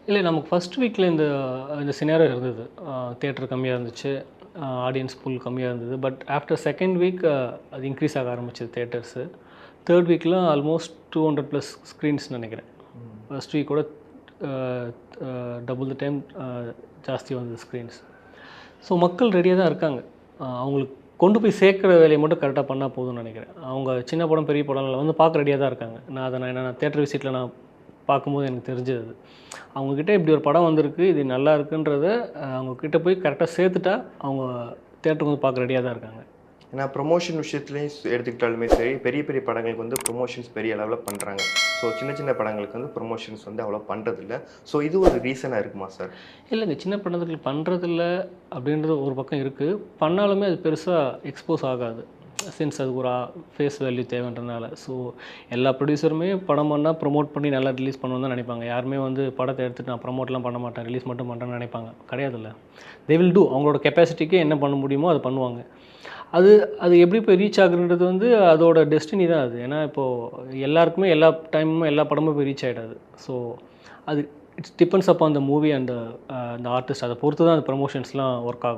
இல்லை நமக்கு ஃபஸ்ட் வீக்கில் இந்த இந்த சினாரியோ இருந்தது. தியேட்டர் கம்மியாக இருந்துச்சு, ஆடியன்ஸ் புல் கம்மியாக இருந்தது. பட் ஆஃப்டர் செகண்ட் வீக் அது இன்க்ரீஸ் ஆக ஆரம்பிச்சது தியேட்டர்ஸு. தேர்ட் வீக்கில் ஆல்மோஸ்ட் 200+ ஸ்க்ரீன்ஸ் நினைக்கிறேன். ஃபஸ்ட் வீக்கோட டபுள் த டைம் ஜாஸ்தி வந்தது ஸ்க்ரீன்ஸ். ஸோ மக்கள் ரெடியாக தான் இருக்காங்க. அவங்களுக்கு கொண்டு போய் சேர்க்குற வேலையை மட்டும் கரெக்டாக பண்ணால் போதும்னு நினைக்கிறேன். அவங்க சின்ன படம் பெரிய படம்ல வந்து பார்க்க ரெடியாக தான் இருக்காங்க. நான் தியேட்டர் விசிட்டில் நான் பார்க்கும்போது எனக்கு தெரிஞ்சது அது. அவங்கக்கிட்ட இப்படி ஒரு படம் வந்திருக்கு, இது நல்லா இருக்குன்றத அவங்கக்கிட்ட போய் கரெக்டாக சேர்த்துட்டா அவங்க தியேட்டருக்கு வந்து பார்க்க ரெடியாக தான் இருக்காங்க. ஏன்னா ப்ரொமோஷன் விஷயத்துலையும் எடுத்துக்கிட்டாலுமே சரி, பெரிய பெரிய படங்களுக்கு வந்து ப்ரொமோஷன்ஸ் பெரிய அளவில் பண்ணுறாங்க. ஸோ சின்ன சின்ன படங்களுக்கு வந்து ப்ரொமோஷன்ஸ் வந்து அவ்வளோ பண்ணுறதில்ல. ஸோ இது ஒரு ரீசனாக இருக்குமா சார்? இல்லைங்க, சின்ன படத்துக்கு பண்ணுறதில்ல அப்படின்றது ஒரு பக்கம் இருக்குது. பண்ணாலுமே அது பெருசாக எக்ஸ்போஸ் ஆகாது. சின்ஸ் அதுக்கு ஒரு ஃபேஸ் வேல்யூ தேவைன்றனால. ஸோ எல்லா ப்ரொடியூசருமே படம் பண்ணால் ப்ரொமோட் பண்ணி நல்லா ரிலீஸ் பண்ணணும்னு தான் நினைப்பாங்க. யாருமே வந்து படத்தை எடுத்துகிட்டு நான் ப்ரொமோட்லாம் பண்ண மாட்டேன், ரிலீஸ் மட்டும் பண்ணுறேன்னு நினைப்பாங்க கிடையாதுல்ல. They will do. அவங்களோட கெப்பாசிட்டிக்கு என்ன பண்ண முடியுமோ அதை பண்ணுவாங்க. அது அது எப்படி போய் ரீச் ஆகுன்றது வந்து அதோட டெஸ்டினி தான் அது. ஏன்னா இப்போது எல்லாருக்குமே எல்லா டைமும் எல்லா படமும் போய் ரீச் ஆகிடாது. ஸோ அது it's depends upon the movie and அந்த ஆர்டிஸ்ட். அதை பொறுத்து தான் அந்த ப்ரமோஷன்ஸ்லாம் ஒர்க் ஆகும்.